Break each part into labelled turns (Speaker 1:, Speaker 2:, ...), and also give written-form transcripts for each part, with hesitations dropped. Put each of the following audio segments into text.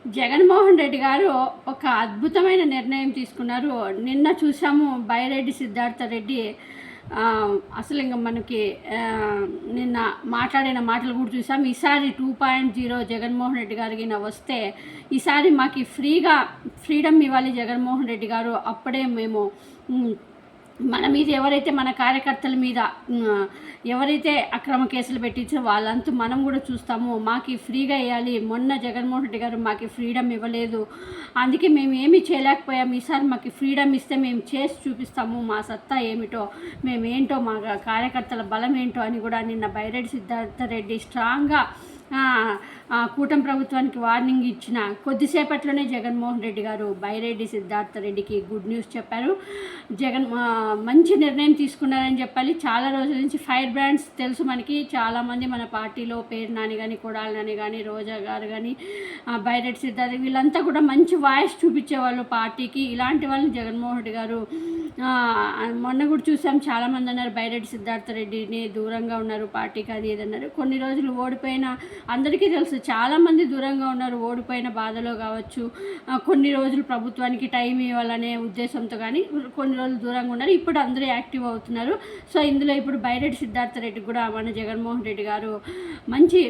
Speaker 1: జగన్మోహన్ రెడ్డి గారు ఒక అద్భుతమైన నిర్ణయం తీసుకున్నారు. నిన్న చూసాము బైరెడ్డి సిద్ధార్థ రెడ్డి అసలు ఇంక మనకి నిన్న మాట్లాడిన మాటలు కూడా చూసాం. ఈసారి 2.0 జగన్మోహన్ రెడ్డి గారికి వస్తే ఈసారి మాకు ఫ్రీడమ్ ఇవ్వాలి జగన్మోహన్ రెడ్డి గారు. అప్పుడే మేము మన మీద ఎవరైతే మన కార్యకర్తల మీద ఎవరైతే అక్రమ కేసులు పెట్టించారో వాళ్ళంతా మనం కూడా చూస్తాము. మాకు ఫ్రీగా ఇవ్వాలి. మొన్న జగన్మోహన్ రెడ్డి గారు మాకు ఫ్రీడమ్ ఇవ్వలేదు, అందుకే మేము ఏమీ చేయలేకపోయాము. ఈసారి మాకు ఫ్రీడమ్ ఇస్తే మేము చేసి చూపిస్తాము, మా సత్తా ఏమిటో, మేమేంటో, మా కార్యకర్తల బలం ఏంటో అని కూడా నిన్న బైరెడ్డి సిద్ధార్థ రెడ్డి స్ట్రాంగ్గా కూటమి ప్రభుత్వానికి వార్నింగ్ ఇచ్చిన కొద్దిసేపట్లోనే జగన్మోహన్ రెడ్డి గారు బైరెడ్డి సిద్ధార్థ రెడ్డికి గుడ్ న్యూస్ చెప్పారు. మంచి నిర్ణయం తీసుకున్నారని చెప్పాలి. చాలా రోజుల నుంచి ఫైర్ బ్రాండ్స్ తెలుసు మనకి. చాలామంది మన పార్టీలో పేరు నాని కానీ, కొడాలి నాని కానీ, రోజా గారు కానీ, బైరెడ్డి సిద్ధార్థ వీళ్ళంతా కూడా మంచి వాయిస్ చూపించేవాళ్ళు పార్టీకి. ఇలాంటి వాళ్ళని జగన్మోహన్ రెడ్డి గారు మొన్న కూడా చూసాం. చాలామంది అన్నారు బైరెడ్డి సిద్ధార్థ రెడ్డిని దూరంగా ఉన్నారు పార్టీకి, అది ఏదన్నారు. కొన్ని రోజులు ఓడిపోయిన అందరికీ తెలుసు, చాలామంది దూరంగా ఉన్నారు ఓడిపోయిన బాధలో కావచ్చు, కొన్ని రోజులు ప్రభుత్వానికి టైం ఇవ్వాలనే ఉద్దేశంతో కానీ కొన్ని రోజులు దూరంగా ఉన్నారు. ఇప్పుడు అందరూ యాక్టివ్ అవుతున్నారు. సో ఇందులో ఇప్పుడు బైరెడ్డి సిద్ధార్థ రెడ్డి కూడా మన జగన్మోహన్ రెడ్డి గారు మంచి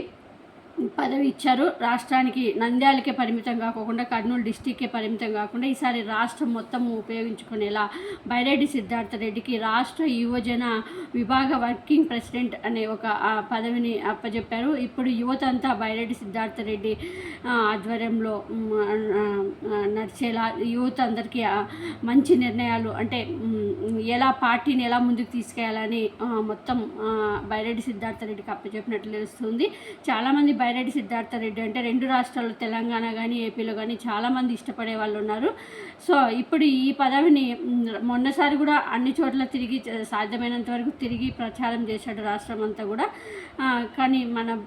Speaker 1: పదవి ఇచ్చారు. రాష్ట్రానికి నంద్యాలకే పరిమితం కాకుండా, కర్నూలు డిస్టిక్కే పరిమితం కాకుండా ఈసారి రాష్ట్రం మొత్తం ఉపయోగించుకునేలా బైరెడ్డి సిద్ధార్థ రెడ్డికి రాష్ట్ర యువజన విభాగ వర్కింగ్ ప్రెసిడెంట్ అనే ఒక పదవిని అప్పచెప్పారు. ఇప్పుడు యువత అంతా బైరెడ్డి సిద్ధార్థ రెడ్డి ఆధ్వర్యంలో నడిచేలా యువత అందరికీ మంచి నిర్ణయాలు, అంటే ఎలా పార్టీని ఎలా ముందుకు తీసుకెళ్లాలని మొత్తం బైరెడ్డి సిద్ధార్థ రెడ్డికి అప్పచెప్పినట్లు తెలుస్తుంది. చాలామంది బైరెడ్డి సిద్ధార్థ రెడ్డి అంటే రెండు రాష్ట్రాల్లో తెలంగాణ కానీ ఏపీలో కానీ చాలామంది ఇష్టపడే వాళ్ళు ఉన్నారు. సో ఇప్పుడు ఈ పదవిని మొన్నసారి కూడా అన్ని చోట్ల తిరిగి సాధ్యమైనంత వరకు తిరిగి ప్రచారం చేశాడు రాష్ట్రం అంతా కూడా. కానీ మన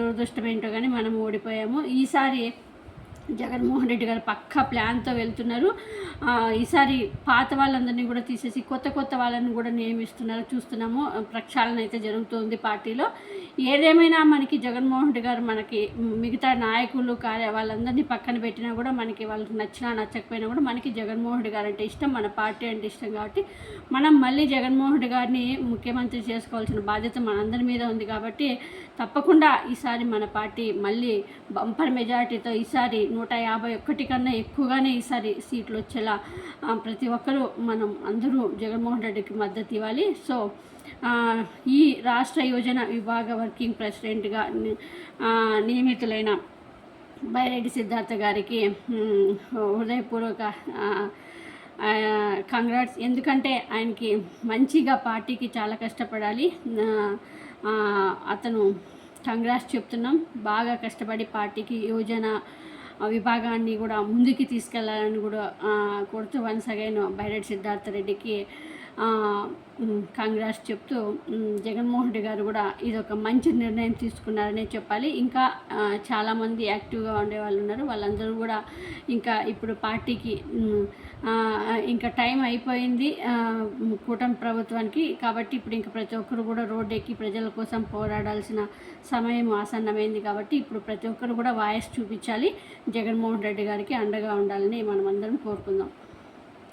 Speaker 1: దురదృష్టం ఏంటో కానీ మనం ఓడిపోయాము. ఈసారి జగన్మోహన్ రెడ్డి గారు పక్కా ప్లాన్తో వెళ్తున్నారు. ఈసారి పాత వాళ్ళందరినీ కూడా తీసేసి కొత్త వాళ్ళని కూడా నియమిస్తున్నారు, చూస్తున్నాము. ప్రక్షాళన అయితే జరుగుతుంది పార్టీలో. ఏదేమైనా మనకి జగన్మోహన్ రెడ్డి గారు మనకి మిగతా నాయకులు వాళ్ళందరినీ పక్కన పెట్టినా కూడా మనకి వాళ్ళకి నచ్చినా నచ్చకపోయినా కూడా మనకి జగన్మోహన్ రెడ్డి గారు అంటే ఇష్టం, మన పార్టీ అంటే ఇష్టం. కాబట్టి మనం మళ్ళీ జగన్మోహన్ రెడ్డి గారిని ముఖ్యమంత్రి చేసుకోవాల్సిన బాధ్యత మనందరి మీద ఉంది. కాబట్టి తప్పకుండా ఈసారి మన పార్టీ మళ్ళీ బంపర్ మెజారిటీతో ఈసారి 151 కన్నా ఎక్కువగానే ఈసారి సీట్లు వచ్చేలా ప్రతి ఒక్కరూ మనం అందరూ జగన్మోహన్ రెడ్డికి మద్దతు ఇవ్వాలి. సో ఈ రాష్ట్ర యువజన విభాగ వర్కింగ్ ప్రెసిడెంట్గా నియమితులైన బైరెడ్డి సిద్ధార్థ గారికి హృదయపూర్వక కంగ్రాట్స్. ఎందుకంటే ఆయనకి మంచిగా పార్టీకి చాలా కష్టపడాలి. అతను కంగ్రాట్స్ చెప్తున్నాం. బాగా కష్టపడి పార్టీకి యువజన విభాగాన్ని కూడా ముందుకు తీసుకెళ్లాలని కూడా కోరుతూ వన్స్ అగైన్ బైరెడ్డి సిద్ధార్థ రెడ్డికి కంగ్రాట్స్ చెప్తూ జగన్మోహన్ రెడ్డి గారు కూడా ఇది ఒక మంచి నిర్ణయం తీసుకున్నారనే చెప్పాలి. ఇంకా చాలామంది యాక్టివ్గా ఉండేవాళ్ళు ఉన్నారు. వాళ్ళందరూ కూడా ఇంకా ఇప్పుడు పార్టీకి ఇంకా టైం అయిపోయింది కూటమి ప్రభుత్వానికి. కాబట్టి ఇప్పుడు ఇంకా ప్రతి ఒక్కరు కూడా రోడ్డు ఎక్కి ప్రజల కోసం పోరాడాల్సిన సమయం ఆసన్నమైంది. కాబట్టి ఇప్పుడు ప్రతి ఒక్కరు కూడా వాయిస్ చూపించాలి, జగన్మోహన్ రెడ్డి గారికి అండగా ఉండాలని మనం అందరం కోరుకుందాం.